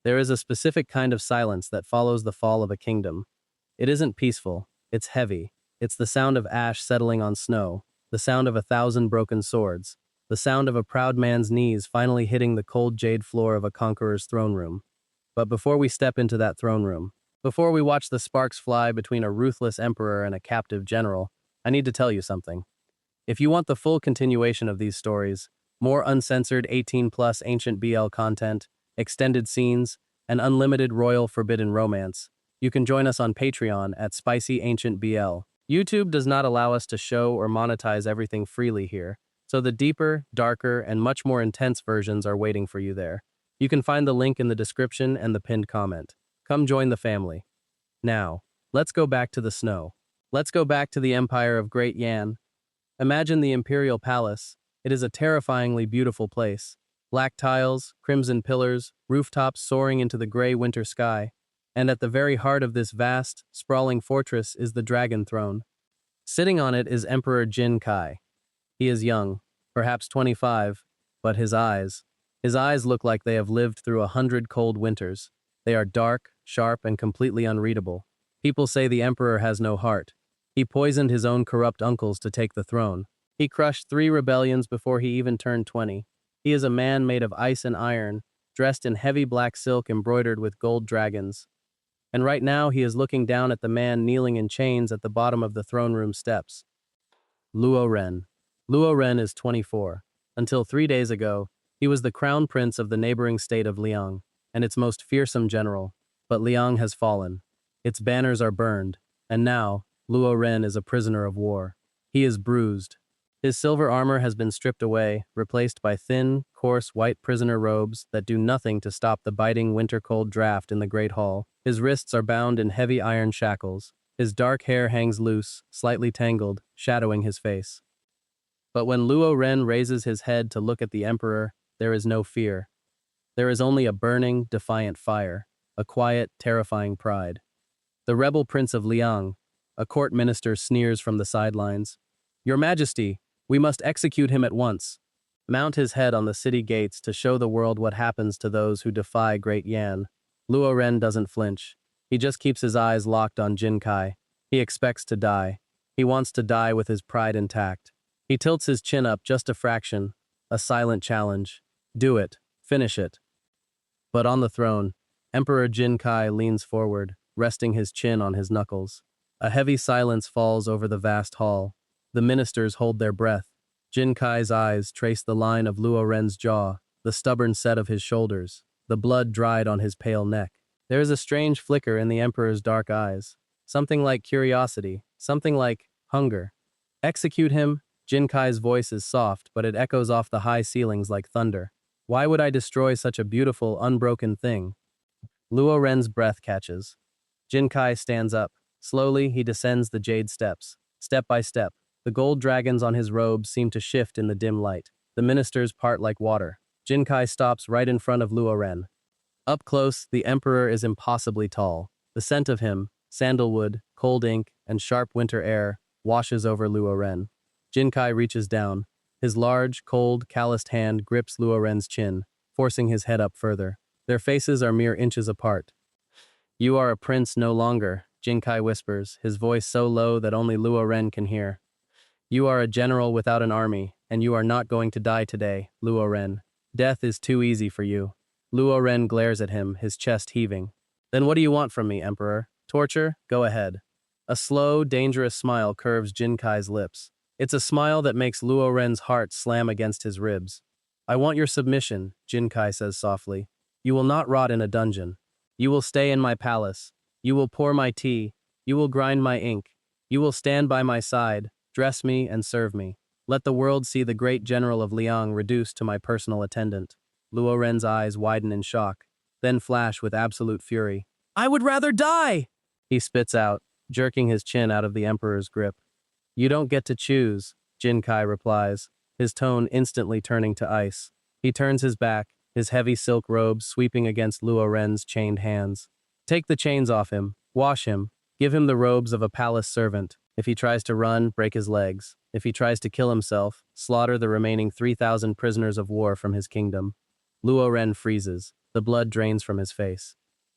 There is a specific kind of silence that follows the fall of a kingdom. It isn't peaceful, it's heavy. It's the sound of ash settling on snow, the sound of 1,000 broken swords, the sound of a proud man's knees finally hitting the cold jade floor of a conqueror's throne room. But before we step into that throne room, before we watch the sparks fly between a ruthless emperor and a captive general, I need to tell you something. If you want the full continuation of these stories, more uncensored 18+ ancient BL content, extended scenes, and unlimited royal forbidden romance, you can join us on Patreon at SpicyAncientBL. YouTube does not allow us to show or monetize everything freely here, so the deeper, darker, and much more intense versions are waiting for you there. You can find the link in the description and the pinned comment. Come join the family. Now, let's go back to the snow. Let's go back to the empire of Great Yan. Imagine the imperial palace. It is a terrifyingly beautiful place. Black tiles, crimson pillars, rooftops soaring into the gray winter sky. And at the very heart of this vast, sprawling fortress is the dragon throne. Sitting on it is Emperor Jin Kai. He is young, perhaps 25, but his eyes look like they have lived through 100 cold winters. They are dark, sharp, and completely unreadable. People say the emperor has no heart. He poisoned his own corrupt uncles to take the throne. He crushed 3 rebellions before he even turned 20. He is a man made of ice and iron, dressed in heavy black silk embroidered with gold dragons. And right now he is looking down at the man kneeling in chains at the bottom of the throne room steps. Luo Ren. Luo Ren is 24. Until 3 days ago, he was the crown prince of the neighboring state of Liang, and its most fearsome general. But Liang has fallen. Its banners are burned, and now, Luo Ren is a prisoner of war. He is bruised. His silver armor has been stripped away, replaced by thin, coarse white prisoner robes that do nothing to stop the biting winter-cold draft in the Great Hall. His wrists are bound in heavy iron shackles. His dark hair hangs loose, slightly tangled, shadowing his face. But when Luo Ren raises his head to look at the emperor, there is no fear. There is only a burning, defiant fire, a quiet, terrifying pride. The rebel prince of Liang, a court minister, sneers from the sidelines. "Your Majesty, we must execute him at once. Mount his head on the city gates to show the world what happens to those who defy Great Yan." Luo Ren doesn't flinch. He just keeps his eyes locked on Jin Kai. He expects to die. He wants to die with his pride intact. He tilts his chin up just a fraction, a silent challenge. Do it. Finish it. But on the throne, Emperor Jin Kai leans forward, resting his chin on his knuckles. A heavy silence falls over the vast hall. The ministers hold their breath. Jin Kai's eyes trace the line of Luo Ren's jaw, the stubborn set of his shoulders, the blood dried on his pale neck. There is a strange flicker in the emperor's dark eyes. Something like curiosity, something like hunger. Execute him? Jin Kai's voice is soft, but it echoes off the high ceilings like thunder. Why would I destroy such a beautiful, unbroken thing? Luo Ren's breath catches. Jin Kai stands up. Slowly, he descends the jade steps. Step by step, the gold dragons on his robes seem to shift in the dim light. The ministers part like water. Jin Kai stops right in front of Luo Ren. Up close, the emperor is impossibly tall. The scent of him, sandalwood, cold ink, and sharp winter air, washes over Luo Ren. Jin Kai reaches down. His large, cold, calloused hand grips Luo Ren's chin, forcing his head up further. Their faces are mere inches apart. "You are a prince no longer," Jin Kai whispers, his voice so low that only Luo Ren can hear. "You are a general without an army, and you are not going to die today, Luo Ren. Death is too easy for you." Luo Ren glares at him, his chest heaving. "Then what do you want from me, Emperor? Torture? Go ahead." A slow, dangerous smile curves Jin Kai's lips. It's a smile that makes Luo Ren's heart slam against his ribs. "I want your submission," Jin Kai says softly. "You will not rot in a dungeon. You will stay in my palace. You will pour my tea. You will grind my ink. You will stand by my side, dress me, and serve me. Let the world see the great general of Liang reduced to my personal attendant." Luo Ren's eyes widen in shock, then flash with absolute fury. "I would rather die!" he spits out, jerking his chin out of the emperor's grip. "You don't get to choose," Jin Kai replies, his tone instantly turning to ice. He turns his back, his heavy silk robes sweeping against Luo Ren's chained hands. "Take the chains off him, wash him, give him the robes of a palace servant. If he tries to run, break his legs. If he tries to kill himself, slaughter the remaining 3,000 prisoners of war from his kingdom." Luo Ren freezes. The blood drains from his face.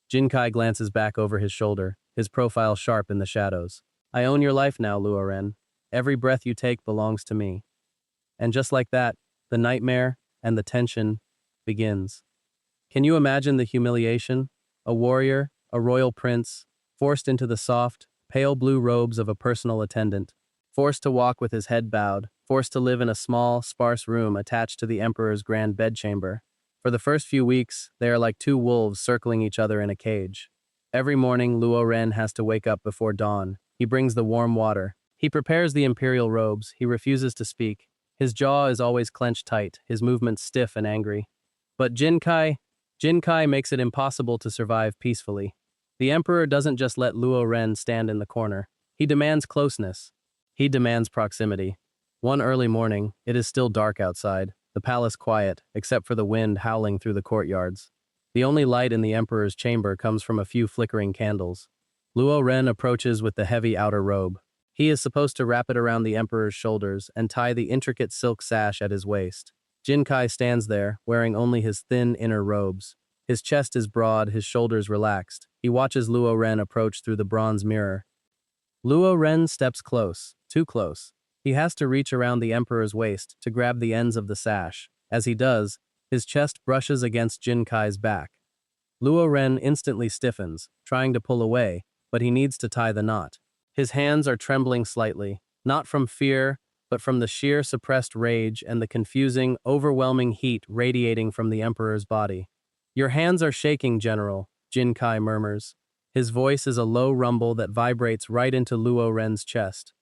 Jin Kai glances back over his shoulder, his profile sharp in the shadows. I own your life now, Luo Ren. Every breath you take belongs to me. And just like that, the nightmare and the tension begins. Can you imagine the humiliation? A warrior, a royal prince, forced into the soft, pale blue robes of a personal attendant, forced to walk with his head bowed, forced to live in a small, sparse room attached to the emperor's grand bedchamber. For the first few weeks, they are like two wolves circling each other in a cage. Every morning, Luo Ren has to wake up before dawn. He brings the warm water. He prepares the imperial robes. He refuses to speak. His jaw is always clenched tight, his movements stiff and angry. But Jin Kai makes it impossible to survive peacefully. The emperor doesn't just let Luo Ren stand in the corner. He demands closeness. He demands proximity. One early morning, it is still dark outside, the palace quiet, except for the wind howling through the courtyards. The only light in the emperor's chamber comes from a few flickering candles. Luo Ren approaches with the heavy outer robe. He is supposed to wrap it around the emperor's shoulders and tie the intricate silk sash at his waist. Jin Kai stands there, wearing only his thin inner robes. His chest is broad, his shoulders relaxed. He watches Luo Ren approach through the bronze mirror. Luo Ren steps close, too close. He has to reach around the emperor's waist to grab the ends of the sash. As he does, his chest brushes against Jin Kai's back. Luo Ren instantly stiffens, trying to pull away, but he needs to tie the knot. His hands are trembling slightly, not from fear, but from the sheer suppressed rage and the confusing, overwhelming heat radiating from the emperor's body. Your hands are shaking, General, Jin Kai murmurs. His voice is a low rumble that vibrates right into Luo Ren's chest.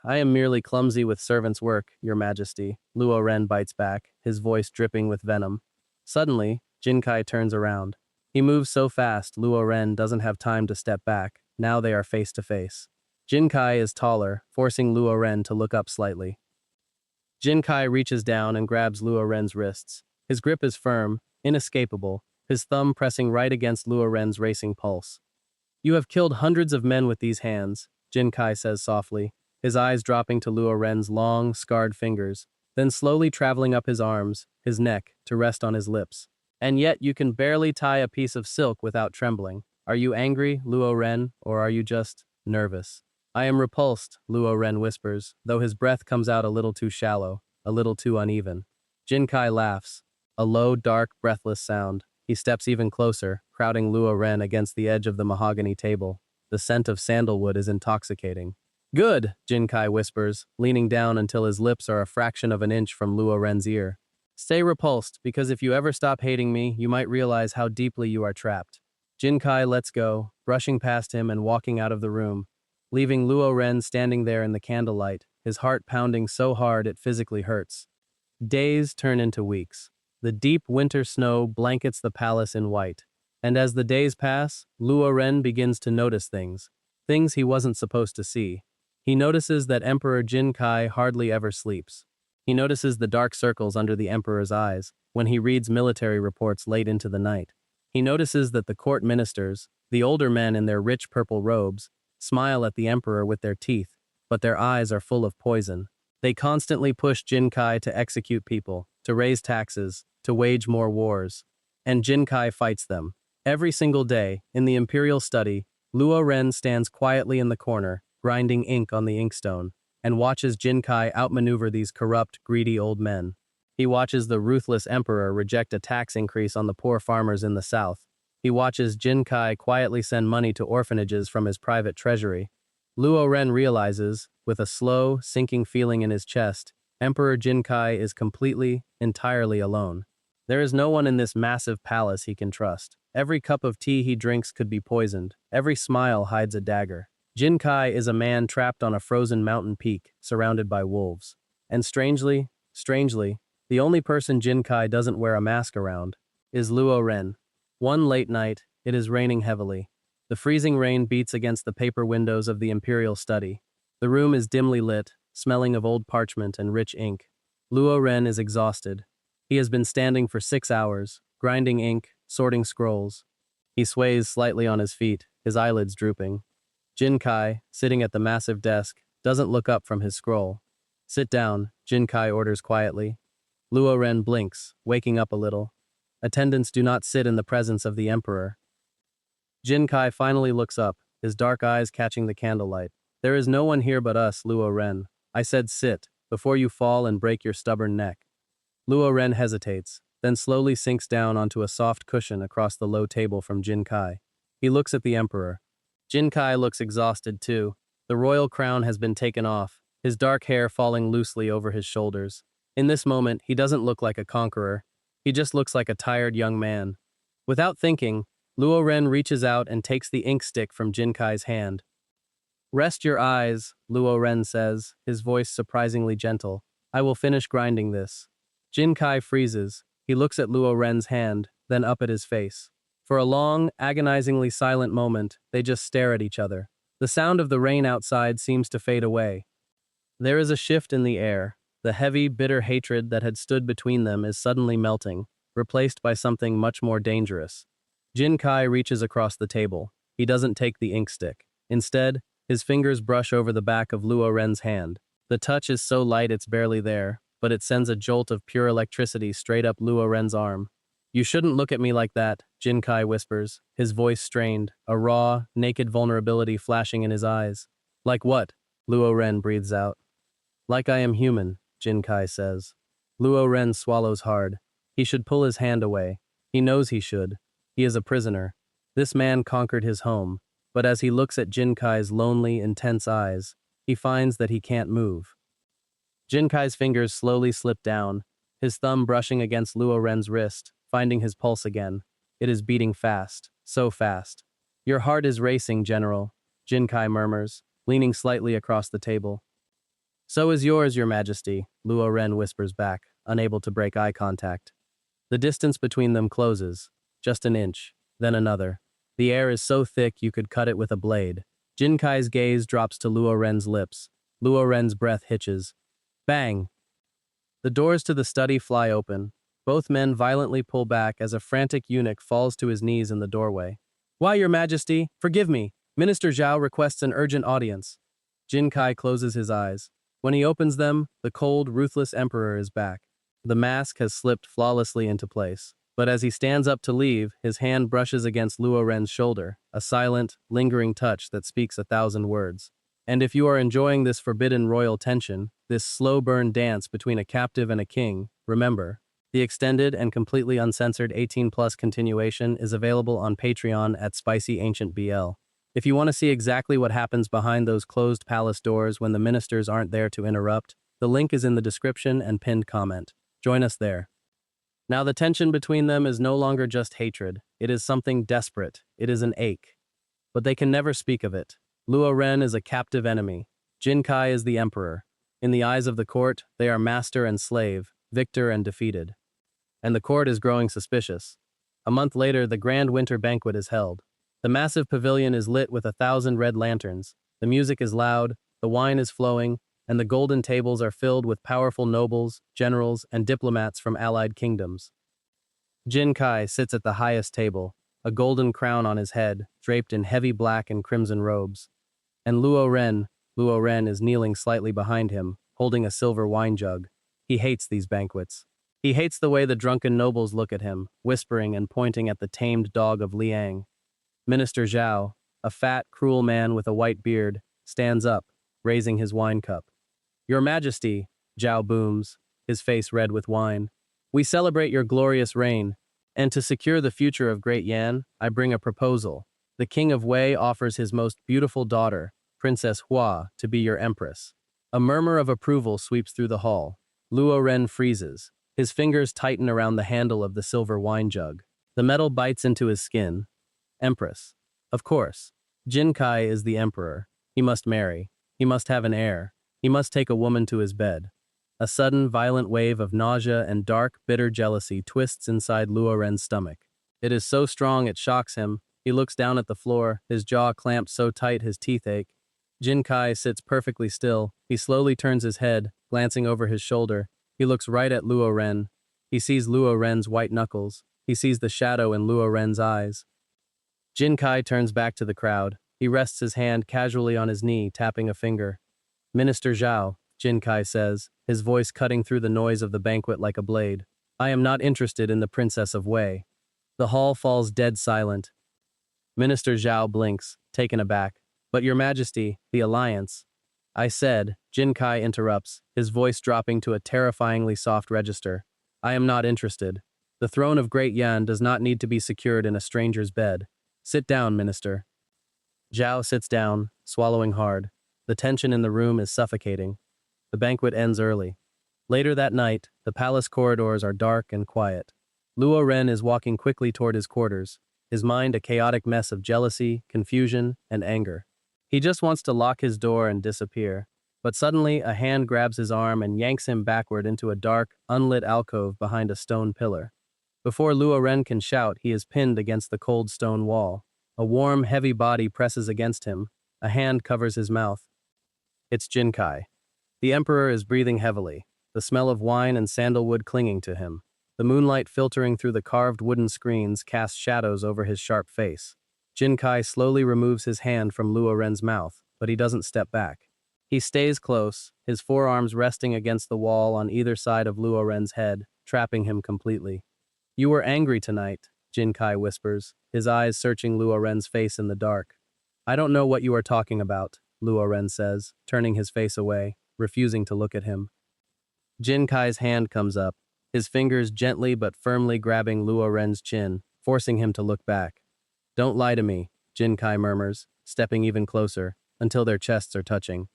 I am merely clumsy with servant's work, Your Majesty, Luo Ren bites back, his voice dripping with venom. Suddenly, Jin Kai turns around. He moves so fast, Luo Ren doesn't have time to step back. Now they are face to face. Jin Kai is taller, forcing Luo Ren to look up slightly. Jin Kai reaches down and grabs Luo Ren's wrists. His grip is firm, inescapable, his thumb pressing right against Luo Ren's racing pulse. You have killed hundreds of men with these hands, Jin Kai says softly, his eyes dropping to Luo Ren's long, scarred fingers, then slowly traveling up his arms, his neck, to rest on his lips. And yet you can barely tie a piece of silk without trembling. Are you angry, Luo Ren, or are you just nervous? I am repulsed, Luo Ren whispers, though his breath comes out a little too shallow, a little too uneven. Jin Kai laughs, a low, dark, breathless sound. He steps even closer, crowding Luo Ren against the edge of the mahogany table. The scent of sandalwood is intoxicating. Good, Jin Kai whispers, leaning down until his lips are a fraction of an inch from Luo Ren's ear. Stay repulsed, because if you ever stop hating me, you might realize how deeply you are trapped. Jin Kai lets go, brushing past him and walking out of the room, leaving Luo Ren standing there in the candlelight, his heart pounding so hard it physically hurts. Days turn into weeks. The deep winter snow blankets the palace in white. And as the days pass, Luo Ren begins to notice things he wasn't supposed to see. He notices that Emperor Jin Kai hardly ever sleeps. He notices the dark circles under the emperor's eyes when he reads military reports late into the night. He notices that the court ministers, the older men in their rich purple robes, smile at the emperor with their teeth, but their eyes are full of poison. They constantly push Jin Kai to execute people, to raise taxes, to wage more wars. And Jin Kai fights them. Every single day, in the imperial study, Luo Ren stands quietly in the corner, grinding ink on the inkstone, and watches Jin Kai outmaneuver these corrupt, greedy old men. He watches the ruthless emperor reject a tax increase on the poor farmers in the south. He watches Jin Kai quietly send money to orphanages from his private treasury. Luo Ren realizes, with a slow, sinking feeling in his chest, Emperor Jin Kai is completely, entirely alone. There is no one in this massive palace he can trust. Every cup of tea he drinks could be poisoned. Every smile hides a dagger. Jin Kai is a man trapped on a frozen mountain peak, surrounded by wolves. And strangely, the only person Jin Kai doesn't wear a mask around is Luo Ren. One late night, it is raining heavily. The freezing rain beats against the paper windows of the imperial study. The room is dimly lit, smelling of old parchment and rich ink. Luo Ren is exhausted. He has been standing for 6 hours, grinding ink, sorting scrolls. He sways slightly on his feet, his eyelids drooping. Jin Kai, sitting at the massive desk, doesn't look up from his scroll. Sit down, Jin Kai orders quietly. Luo Ren blinks, waking up a little. Attendants do not sit in the presence of the emperor. Jin Kai finally looks up, his dark eyes catching the candlelight. There is no one here but us, Luo Ren. I said sit, before you fall and break your stubborn neck. Luo Ren hesitates, then slowly sinks down onto a soft cushion across the low table from Jin Kai. He looks at the emperor. Jin Kai looks exhausted too. The royal crown has been taken off, his dark hair falling loosely over his shoulders. In this moment, he doesn't look like a conqueror. He just looks like a tired young man. Without thinking, Luo Ren reaches out and takes the ink stick from Jin Kai's hand. Rest your eyes, Luo Ren says, his voice surprisingly gentle. I will finish grinding this. Jin Kai freezes. He looks at Luo Ren's hand, then up at his face. For a long, agonizingly silent moment, they just stare at each other. The sound of the rain outside seems to fade away. There is a shift in the air. The heavy, bitter hatred that had stood between them is suddenly melting, replaced by something much more dangerous. Jin Kai reaches across the table. He doesn't take the ink stick. Instead, his fingers brush over the back of Luo Ren's hand. The touch is so light it's barely there, but it sends a jolt of pure electricity straight up Luo Ren's arm. You shouldn't look at me like that, Jin Kai whispers, his voice strained, a raw, naked vulnerability flashing in his eyes. Like what? Luo Ren breathes out. Like I am human, Jin Kai says. Luo Ren swallows hard. He should pull his hand away. He knows he should. He is a prisoner. This man conquered his home, but as he looks at Jin Kai's lonely, intense eyes, he finds that he can't move. Jin Kai's fingers slowly slip down, his thumb brushing against Luo Ren's wrist, finding his pulse again. It is beating fast, so fast. Your heart is racing, General, Jin Kai murmurs, leaning slightly across the table. So is yours, Your Majesty, Luo Ren whispers back, unable to break eye contact. The distance between them closes, just an inch, then another. The air is so thick you could cut it with a blade. Jin Kai's gaze drops to Luo Ren's lips. Luo Ren's breath hitches. Bang! The doors to the study fly open. Both men violently pull back as a frantic eunuch falls to his knees in the doorway. Why, Your Majesty? Forgive me. Minister Zhao requests an urgent audience. Jin Kai closes his eyes. When he opens them, the cold, ruthless emperor is back. The mask has slipped flawlessly into place. But as he stands up to leave, his hand brushes against Luo Ren's shoulder, a silent, lingering touch that speaks 1,000 words. And if you are enjoying this forbidden royal tension, this slow burn dance between a captive and a king, remember, the extended and completely uncensored 18+ continuation is available on Patreon at SpicyAncientBL. If you want to see exactly what happens behind those closed palace doors when the ministers aren't there to interrupt, the link is in the description and pinned comment. Join us there. Now the tension between them is no longer just hatred. It is something desperate. It is an ache. But they can never speak of it. Luo Ren is a captive enemy. Jin Kai is the emperor. In the eyes of the court, they are master and slave, victor and defeated. And the court is growing suspicious. A month later, the grand winter banquet is held. The massive pavilion is lit with 1,000 red lanterns. The music is loud, the wine is flowing, and the golden tables are filled with powerful nobles, generals, and diplomats from allied kingdoms. Jin Kai sits at the highest table, a golden crown on his head, draped in heavy black and crimson robes. And Luo Ren is kneeling slightly behind him, holding a silver wine jug. He hates these banquets. He hates the way the drunken nobles look at him, whispering and pointing at the tamed dog of Liang. Minister Zhao, a fat, cruel man with a white beard, stands up, raising his wine cup. Your Majesty, Zhao booms, his face red with wine. We celebrate your glorious reign, and to secure the future of Great Yan, I bring a proposal. The King of Wei offers his most beautiful daughter, Princess Hua, to be your empress. A murmur of approval sweeps through the hall. Luo Ren freezes. His fingers tighten around the handle of the silver wine jug. The metal bites into his skin. Empress. Of course. Jin Kai is the emperor. He must marry. He must have an heir. He must take a woman to his bed. A sudden, violent wave of nausea and dark, bitter jealousy twists inside Luo Ren's stomach. It is so strong it shocks him. He looks down at the floor, his jaw clamped so tight his teeth ache. Jin Kai sits perfectly still. He slowly turns his head, glancing over his shoulder. He looks right at Luo Ren. He sees Luo Ren's white knuckles. He sees the shadow in Luo Ren's eyes. Jin Kai turns back to the crowd. He rests his hand casually on his knee, tapping a finger. Minister Zhao, Jin Kai says, his voice cutting through the noise of the banquet like a blade. I am not interested in the Princess of Wei. The hall falls dead silent. Minister Zhao blinks, taken aback. But Your Majesty, the alliance. I said, Jin Kai interrupts, his voice dropping to a terrifyingly soft register. I am not interested. The throne of Great Yan does not need to be secured in a stranger's bed. Sit down, Minister. Zhao sits down, swallowing hard. The tension in the room is suffocating. The banquet ends early. Later that night, the palace corridors are dark and quiet. Luo Ren is walking quickly toward his quarters, his mind a chaotic mess of jealousy, confusion, and anger. He just wants to lock his door and disappear. But suddenly, a hand grabs his arm and yanks him backward into a dark, unlit alcove behind a stone pillar. Before Luo Ren can shout, he is pinned against the cold stone wall. A warm, heavy body presses against him. A hand covers his mouth. It's Jin Kai. The Emperor is breathing heavily, the smell of wine and sandalwood clinging to him. The moonlight filtering through the carved wooden screens casts shadows over his sharp face. Jin Kai slowly removes his hand from Luo Ren's mouth, but he doesn't step back. He stays close, his forearms resting against the wall on either side of Luo Ren's head, trapping him completely. You were angry tonight, Jin Kai whispers, his eyes searching Luo Ren's face in the dark. I don't know what you are talking about, Luo Ren says, turning his face away, refusing to look at him. Jin Kai's hand comes up, his fingers gently but firmly grabbing Luo Ren's chin, forcing him to look back. Don't lie to me, Jin Kai murmurs, stepping even closer, until their chests are touching.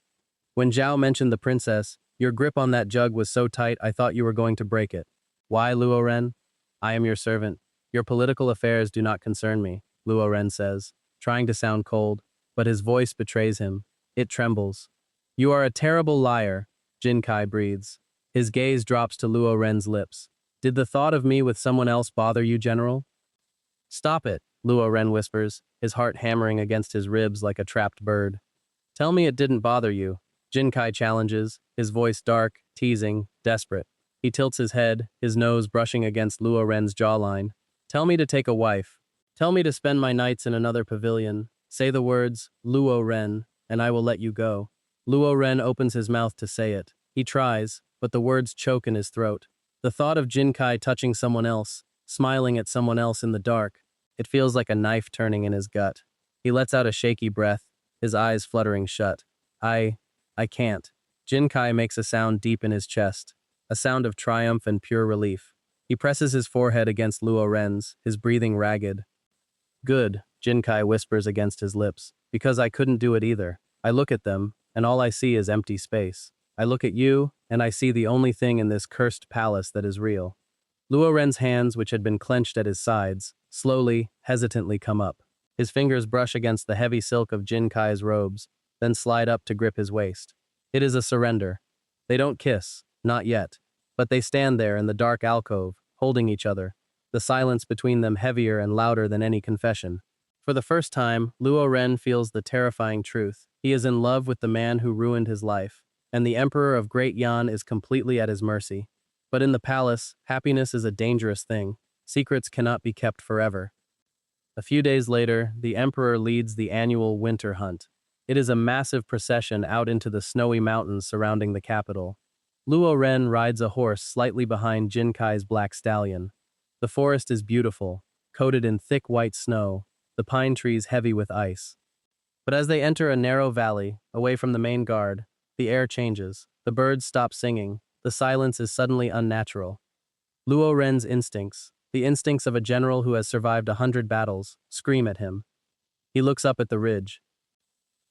When Zhao mentioned the princess, your grip on that jug was so tight I thought you were going to break it. Why, Luo Ren? I am your servant. Your political affairs do not concern me, Luo Ren says, trying to sound cold, but his voice betrays him. It trembles. You are a terrible liar, Jin Kai breathes. His gaze drops to Luo Ren's lips. Did the thought of me with someone else bother you, General? Stop it, Luo Ren whispers, his heart hammering against his ribs like a trapped bird. Tell me it didn't bother you, Jin Kai challenges, his voice dark, teasing, desperate. He tilts his head, his nose brushing against Luo Ren's jawline. Tell me to take a wife. Tell me to spend my nights in another pavilion. Say the words, Luo Ren, and I will let you go. Luo Ren opens his mouth to say it. He tries, but the words choke in his throat. The thought of Jin Kai touching someone else, smiling at someone else in the dark, it feels like a knife turning in his gut. He lets out a shaky breath, his eyes fluttering shut. I can't. Jin Kai makes a sound deep in his chest, a sound of triumph and pure relief. He presses his forehead against Luo Ren's, his breathing ragged. Good, Jin Kai whispers against his lips, because I couldn't do it either. I look at them, and all I see is empty space. I look at you, and I see the only thing in this cursed palace that is real. Luo Ren's hands, which had been clenched at his sides, slowly, hesitantly come up. His fingers brush against the heavy silk of Jin Kai's robes, then slide up to grip his waist. It is a surrender. They don't kiss, not yet, but they stand there in the dark alcove, holding each other, the silence between them heavier and louder than any confession. For the first time, Luo Ren feels the terrifying truth. He is in love with the man who ruined his life, and the Emperor of Great Yan is completely at his mercy. But in the palace, happiness is a dangerous thing. Secrets cannot be kept forever. A few days later, the Emperor leads the annual winter hunt. It is a massive procession out into the snowy mountains surrounding the capital. Luo Ren rides a horse slightly behind Jin Kai's black stallion. The forest is beautiful, coated in thick white snow, the pine trees heavy with ice. But as they enter a narrow valley, away from the main guard, the air changes, the birds stop singing, the silence is suddenly unnatural. Luo Ren's instincts, the instincts of a general who has survived 100 battles, scream at him. He looks up at the ridge.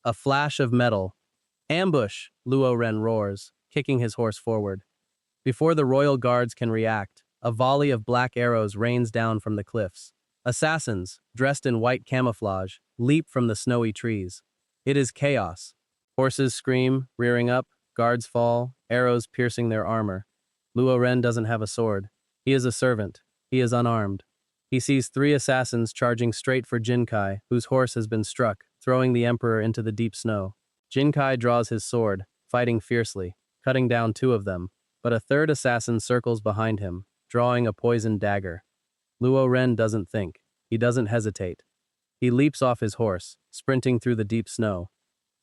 A flash of metal. Ambush! Luo Ren roars, kicking his horse forward. Before the royal guards can react, a volley of black arrows rains down from the cliffs. Assassins, dressed in white camouflage, leap from the snowy trees. It is chaos. Horses scream, rearing up, guards fall, arrows piercing their armor. Luo Ren doesn't have a sword. He is a servant. He is unarmed. He sees 3 assassins charging straight for Jin Kai, whose horse has been struck, throwing the Emperor into the deep snow. Jin Kai draws his sword, fighting fiercely, cutting down 2 of them, but a 3rd assassin circles behind him, drawing a poisoned dagger. Luo Ren doesn't think. He doesn't hesitate. He leaps off his horse, sprinting through the deep snow.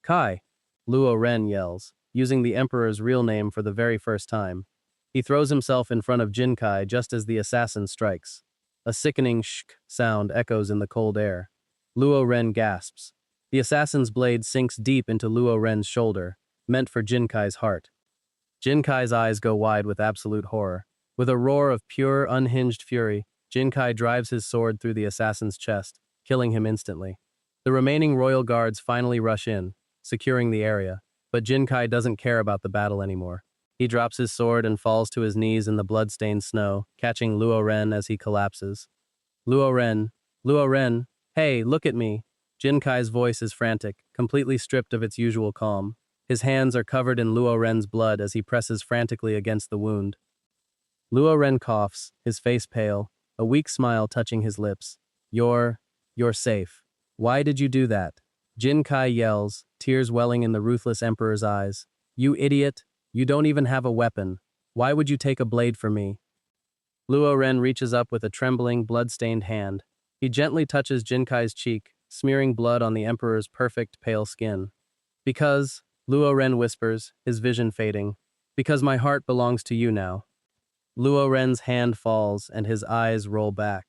Kai! Luo Ren yells, using the Emperor's real name for the very first time. He throws himself in front of Jin Kai just as the assassin strikes. A sickening shk sound echoes in the cold air. Luo Ren gasps. The assassin's blade sinks deep into Luo Ren's shoulder, meant for Jin Kai's heart. Jin Kai's eyes go wide with absolute horror. With a roar of pure, unhinged fury, Jin Kai drives his sword through the assassin's chest, killing him instantly. The remaining royal guards finally rush in, securing the area, but Jin Kai doesn't care about the battle anymore. He drops his sword and falls to his knees in the blood-stained snow, catching Luo Ren as he collapses. Luo Ren, Luo Ren, hey, look at me. Jin Kai's voice is frantic, completely stripped of its usual calm. His hands are covered in Luo Ren's blood as he presses frantically against the wound. Luo Ren coughs, his face pale, a weak smile touching his lips. You're safe. Why did you do that? Jin Kai yells, tears welling in the ruthless emperor's eyes. You idiot! You don't even have a weapon. Why would you take a blade from me? Luo Ren reaches up with a trembling, blood-stained hand. He gently touches Jin Kai's cheek, smearing blood on the emperor's perfect, pale skin. Because, Luo Ren whispers, his vision fading, because my heart belongs to you now. Luo Ren's hand falls and his eyes roll back.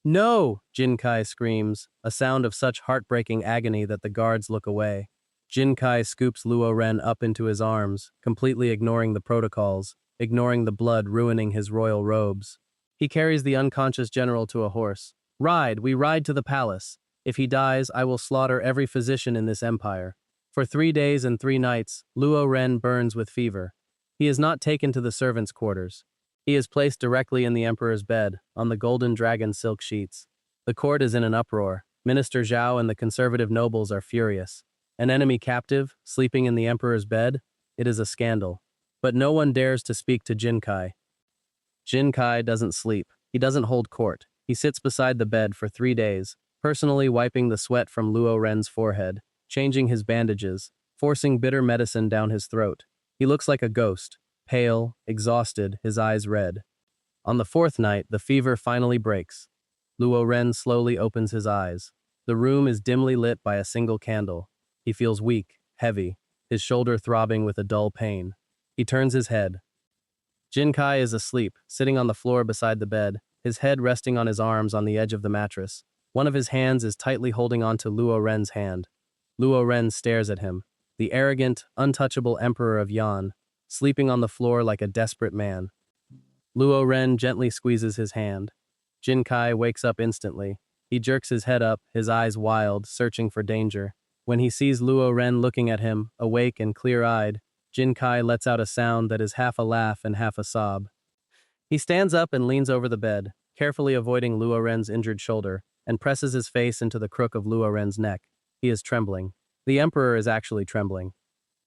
No! Jin Kai screams, a sound of such heartbreaking agony that the guards look away. Jin Kai scoops Luo Ren up into his arms, completely ignoring the protocols, ignoring the blood ruining his royal robes. He carries the unconscious general to a horse. Ride, we ride to the palace. If he dies, I will slaughter every physician in this empire. For 3 days and 3 nights, Luo Ren burns with fever. He is not taken to the servants' quarters. He is placed directly in the emperor's bed, on the golden dragon silk sheets. The court is in an uproar. Minister Zhao and the conservative nobles are furious. An enemy captive, sleeping in the emperor's bed? It is a scandal. But no one dares to speak to Jin Kai. Jin Kai doesn't sleep. He doesn't hold court. He sits beside the bed for 3 days, personally wiping the sweat from Luo Ren's forehead, changing his bandages, forcing bitter medicine down his throat. He looks like a ghost, pale, exhausted, his eyes red. On the 4th night, the fever finally breaks. Luo Ren slowly opens his eyes. The room is dimly lit by a single candle. He feels weak, heavy, his shoulder throbbing with a dull pain. He turns his head. Jin Kai is asleep, sitting on the floor beside the bed, his head resting on his arms on the edge of the mattress. One of his hands is tightly holding onto Luo Ren's hand. Luo Ren stares at him, the arrogant, untouchable emperor of Yan, sleeping on the floor like a desperate man. Luo Ren gently squeezes his hand. Jin Kai wakes up instantly. He jerks his head up, his eyes wild, searching for danger. When he sees Luo Ren looking at him, awake and clear-eyed, Jin Kai lets out a sound that is half a laugh and half a sob. He stands up and leans over the bed, carefully avoiding Luo Ren's injured shoulder, and presses his face into the crook of Luo Ren's neck. He is trembling. The emperor is actually trembling.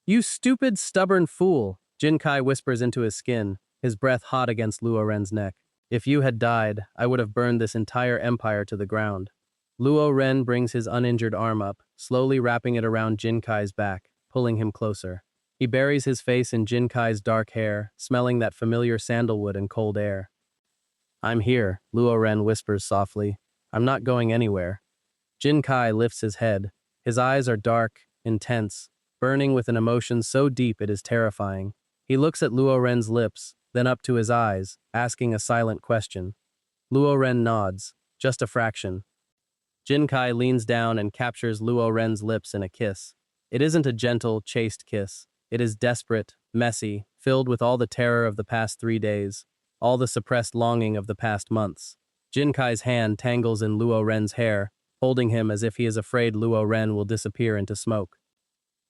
You stupid, stubborn fool, Jin Kai whispers into his skin, his breath hot against Luo Ren's neck. If you had died, I would have burned this entire empire to the ground. Luo Ren brings his uninjured arm up, slowly wrapping it around Jin Kai's back, pulling him closer. He buries his face in Jin Kai's dark hair, smelling that familiar sandalwood and cold air. I'm here, Luo Ren whispers softly. I'm not going anywhere. Jin Kai lifts his head. His eyes are dark, intense, burning with an emotion so deep it is terrifying. He looks at Luo Ren's lips, then up to his eyes, asking a silent question. Luo Ren nods, just a fraction. Jin Kai leans down and captures Luo Ren's lips in a kiss. It isn't a gentle, chaste kiss. It is desperate, messy, filled with all the terror of the past 3 days, all the suppressed longing of the past months. Jin Kai's hand tangles in Luo Ren's hair, holding him as if he is afraid Luo Ren will disappear into smoke.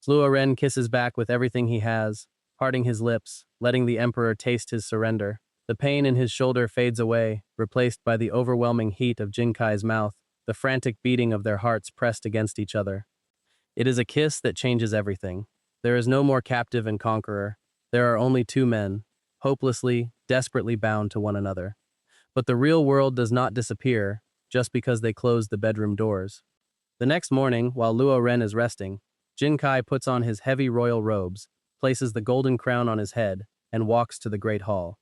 Luo Ren kisses back with everything he has, parting his lips, letting the emperor taste his surrender. The pain in his shoulder fades away, replaced by the overwhelming heat of Jin Kai's mouth, the frantic beating of their hearts pressed against each other. It is a kiss that changes everything. There is no more captive and conqueror. There are only 2 men, hopelessly, desperately bound to one another. But the real world does not disappear just because they close the bedroom doors. The next morning, while Luo Ren is resting, Jin Kai puts on his heavy royal robes, places the golden crown on his head, and walks to the great hall.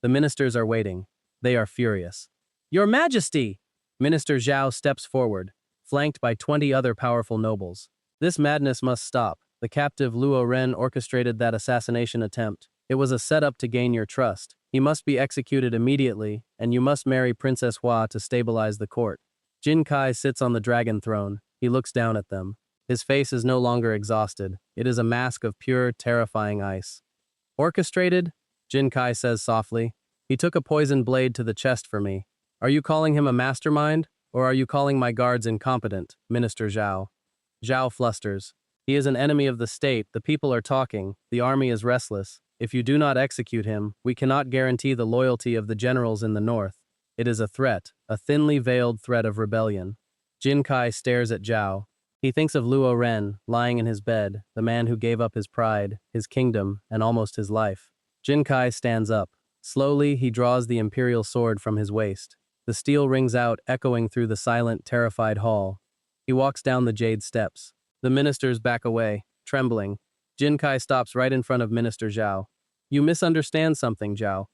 The ministers are waiting. They are furious. Your Majesty! Minister Zhao steps forward, flanked by 20 other powerful nobles. This madness must stop. The captive Luo Ren orchestrated that assassination attempt. It was a setup to gain your trust. He must be executed immediately, and you must marry Princess Hua to stabilize the court. Jin Kai sits on the dragon throne. He looks down at them. His face is no longer exhausted. It is a mask of pure, terrifying ice. Orchestrated? Jin Kai says softly. He took a poisoned blade to the chest for me. Are you calling him a mastermind? Or are you calling my guards incompetent, Minister Zhao? Zhao flusters. He is an enemy of the state, the people are talking, the army is restless. If you do not execute him, we cannot guarantee the loyalty of the generals in the north. It is a threat, a thinly veiled threat of rebellion. Jin Kai stares at Zhao. He thinks of Luo Ren, lying in his bed, the man who gave up his pride, his kingdom, and almost his life. Jin Kai stands up. Slowly, he draws the imperial sword from his waist. The steel rings out, echoing through the silent, terrified hall. He walks down the jade steps. The ministers back away, trembling. Jin Kai stops right in front of Minister Zhao. You misunderstand something, Zhao.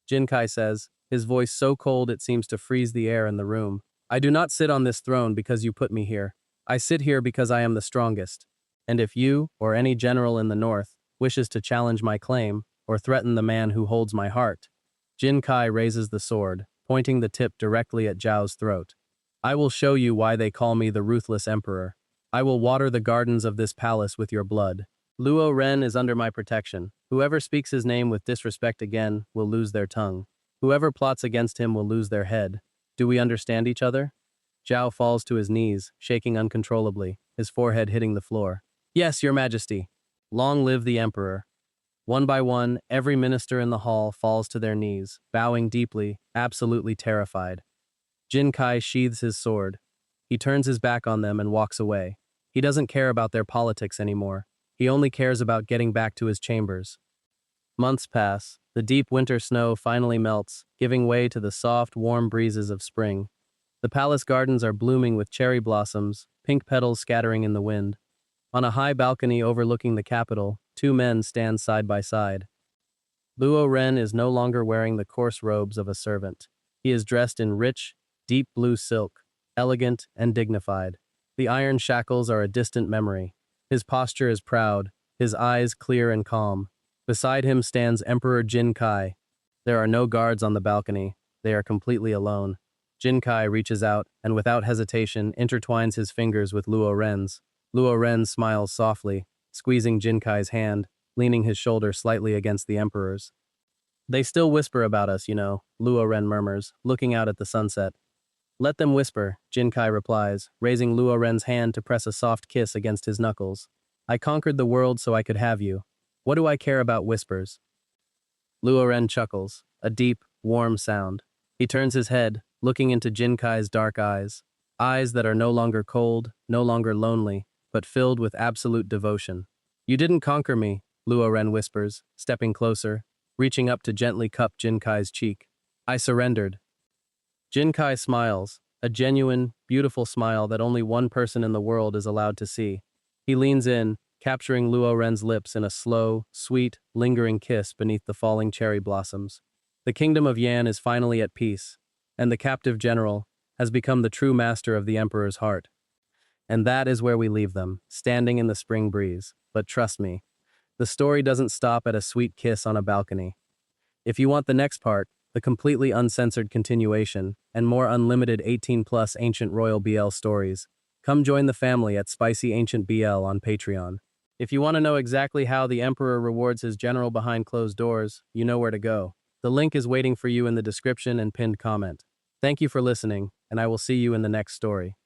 Jin Kai says, his voice so cold it seems to freeze the air in the room. I do not sit on this throne because you put me here. I sit here because I am the strongest. And if you, or any general in the north, wishes to challenge my claim, or threaten the man who holds my heart, Jin Kai raises the sword, pointing the tip directly at Zhao's throat. I will show you why they call me the ruthless emperor. I will water the gardens of this palace with your blood. Luo Ren is under my protection. Whoever speaks his name with disrespect again will lose their tongue. Whoever plots against him will lose their head. Do we understand each other? Zhao falls to his knees, shaking uncontrollably, his forehead hitting the floor. Yes, your majesty. Long live the emperor. One by one, every minister in the hall falls to their knees, bowing deeply, absolutely terrified. Jin Kai sheathes his sword. He turns his back on them and walks away. He doesn't care about their politics anymore. He only cares about getting back to his chambers. Months pass. The deep winter snow finally melts, giving way to the soft, warm breezes of spring. The palace gardens are blooming with cherry blossoms, pink petals scattering in the wind. On a high balcony overlooking the capital, two men stand side by side. Luo Ren is no longer wearing the coarse robes of a servant. He is dressed in rich, deep blue silk, elegant and dignified. The iron shackles are a distant memory. His posture is proud, his eyes clear and calm. Beside him stands Emperor Jin Kai. There are no guards on the balcony. They are completely alone. Jin Kai reaches out and without hesitation intertwines his fingers with Luo Ren's. Luo Ren smiles softly, squeezing Jin Kai's hand, leaning his shoulder slightly against the emperor's. They still whisper about us, you know, Luo Ren murmurs, looking out at the sunset. Let them whisper, Jin Kai replies, raising Luo Ren's hand to press a soft kiss against his knuckles. I conquered the world so I could have you. What do I care about whispers? Luo Ren chuckles, a deep, warm sound. He turns his head, looking into Jin Kai's dark eyes that are no longer cold, no longer lonely, but filled with absolute devotion. You didn't conquer me, Luo Ren whispers, stepping closer, reaching up to gently cup Jin Kai's cheek. I surrendered. Jin Kai smiles, a genuine, beautiful smile that only one person in the world is allowed to see. He leans in, capturing Luo Ren's lips in a slow, sweet, lingering kiss beneath the falling cherry blossoms. The kingdom of Yan is finally at peace, and the captive general has become the true master of the emperor's heart. And that is where we leave them, standing in the spring breeze. But trust me, the story doesn't stop at a sweet kiss on a balcony. If you want the next part, the completely uncensored continuation, and more unlimited 18+ ancient royal BL stories, come join the family at SpicyAncientBL on Patreon. If you want to know exactly how the Emperor rewards his general behind closed doors, you know where to go. The link is waiting for you in the description and pinned comment. Thank you for listening, and I will see you in the next story.